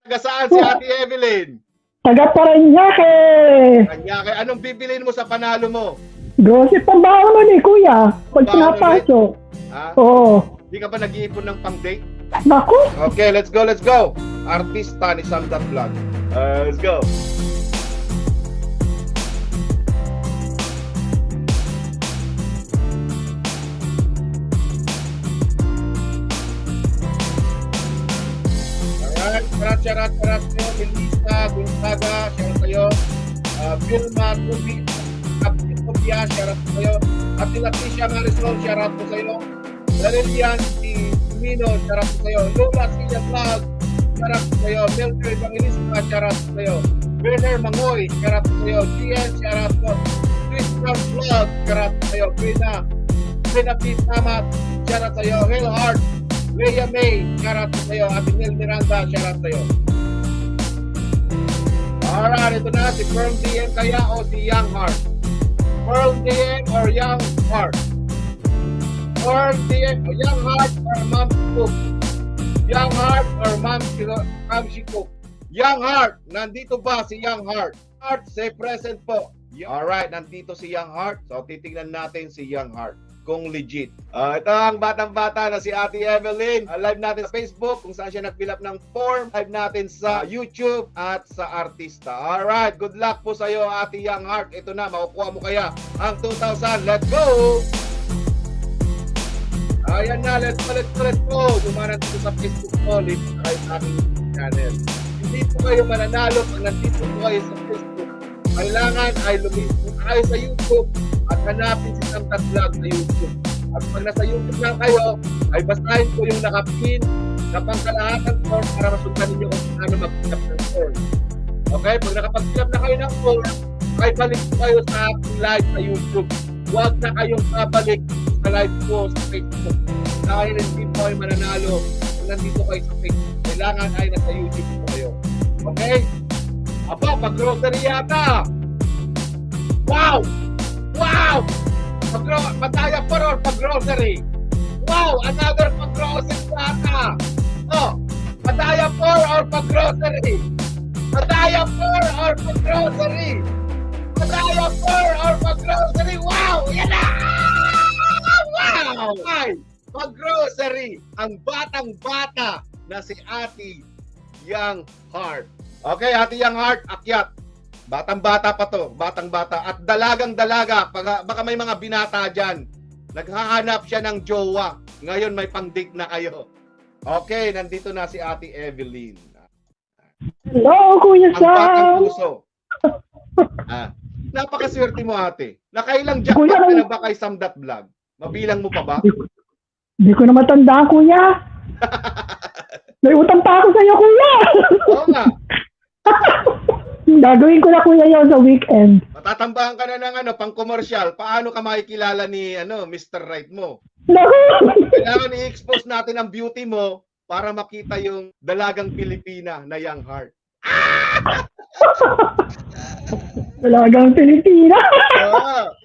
Taga saan si Ate Evelyn? Taga Parañaque. Kanya, anong bibilin mo sa panalo mo? Grocery pambaho nun eh, kuya. Pag Pambaho pinapasok. Ha? Oo. Di ka ba nag-iipon ng pang-date? Naku. Okay, let's go, let's go. Artista ni Samdat Vlog. Let's go. Alright, charat kayo. Melissa, Gonzaga, shoutout kayo. Vilma, Tubi, Captain Sofia, shoutout kayo. Ate Leticia Marisol, shoutout po sa iyo. Lilian, si Mino, shoutout po sa iyo. Lola Silya Vlog, shoutout po sa iyo. Mildred Evangelista, shoutout po sa iyo. Werner Mangoy, shoutout po sa iyo. GN, shoutout po. Christian Vlog, shoutout po sa iyo. Brina P. Tamat, shoutout sa iyo. Hail Heart, Leia May, shoutout po sa iyo. Ate Nel Miranda, shoutout sa iyo. Alright, ito na si Pearl DM kaya o si Young Heart. Pearl DM or Young Heart. Pearl DM o Young Heart or Ma'am Cook. Young Heart or Ma'am Cook. Young Heart, nandito ba si Young Heart? Heart, say present po. Alright, nandito si Young Heart. So titingnan natin si Young Heart kung legit. Ito ang batang-bata na si Ate Evelyn. Live natin sa Facebook kung saan siya nag-fill up ng form. Live natin sa YouTube at sa Artista. Alright, good luck po sa iyo Ate Young Heart. Ito na, makukuha mo kaya ang 2,000. Let's go! Ayan na, let's go. Dumanan dito sa Facebook ko. Link kayo sa aking channel. Hindi po kayo mananalo pag nandito po kayo sa Facebook. Kailangan ay lumipat kayo sa YouTube at hanapin si Samdat Vlog sa YouTube. At pag nasa YouTube lang kayo, ay basahin po yung nakapin na pangkalahatan form para masundan ninyo kung paano mag-fill up ng form. Okay? Pag nakapag-fill up na kayo ng form, ay balik po kayo sa ating live sa YouTube. Huwag na kayong babalik sa live po sa Facebook. Dahil hindi po kayo mananalo kung nandito kayo sa Facebook. Kailangan ay nasa YouTube po kayo. Okay? Aba, pag-grocery yata! Wow! Wow! Pataya pa ron pag-grocery! Wow! Another pag-grocery yata! Oh! Pataya for or pag-grocery! Pataya for or pag-grocery! Pataya for or pag-grocery! Wow! Yan na! Wow! Ay! Pag-grocery! Ang batang-bata na si Ate Young Heart. Okay, Ate Young Heart, akyat. Batang-bata pa to, batang-bata. At dalagang-dalaga, baka may mga binata dyan. Naghahanap siya ng jowa. Ngayon may pang-date na kayo. Okay, nandito na si Ate Evelyn. Hello, Kuya Ang batang Sam. puso. Napakaswerte mo, ate. Nakailang jackpot ka na ba kay Samdat Vlog? Mabilang mo pa ba? Hindi ko na matandaan, Kuya. May utang pa ako sa iyo, Kuya. Oo nga. Gagawin ko na, Kuya, yun sa weekend. Matatambahan ka na ng pang-commercial. Paano ka makikilala ni Mr. Right mo? Naku! Kailangan i-expose natin ang beauty mo para makita yung dalagang Pilipina na Young Heart. Dalagang Pilipina.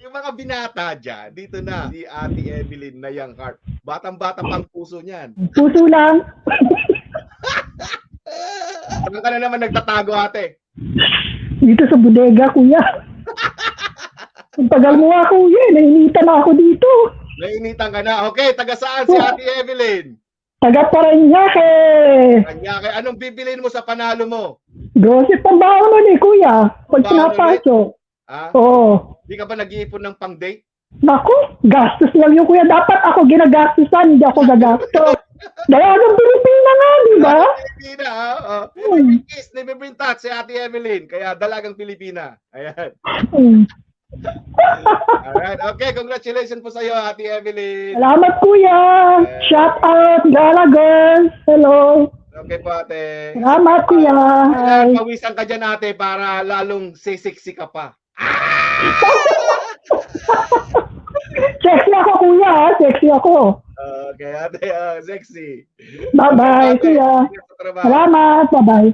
Yung mga binata dyan, dito na si Ate Evelyn na Young Heart. Batang-bata pang puso niyan. Puso lang. Saan ka na naman nagtatago, ate? Dito sa bodega, Kuya. Ang tagal mo nga, Kuya. Nainitan na ako dito. Nainitan ka na. Okay, taga saan si Ate Evelyn? Taga Parañaque. Kanya, anong bibilin mo sa panalo mo? Grocery pambaho nun eh, Kuya. Pag Pambaho pinapasok. Ah? Oo. Di ka ba nag-iipon ng pang-date? Naku, gastos lang yung Kuya. Dapat ako ginagastusan, hindi ako gagastos. Dalagang Pilipina nga, di ba? Dalagang Pilipina, ha? Nabibintat si Ate Evelyn. Kaya dalagang Pilipina. Ayan. Alright, okay. Congratulations po sa iyo, Ate Evelyn. Salamat, Kuya. Shout out, Gala Girls. Hello. Okay po, ate. Salamat, Kuya. Kailangan Hi. pawisan ka dyan, ate, para lalong sisiksi ka pa. Sexy ako, Kuya. Sexy ako. Okay, ate, sexy. Bye-bye, Ate, Kuya. ingat sa trabaho. Salamat. Bye-bye.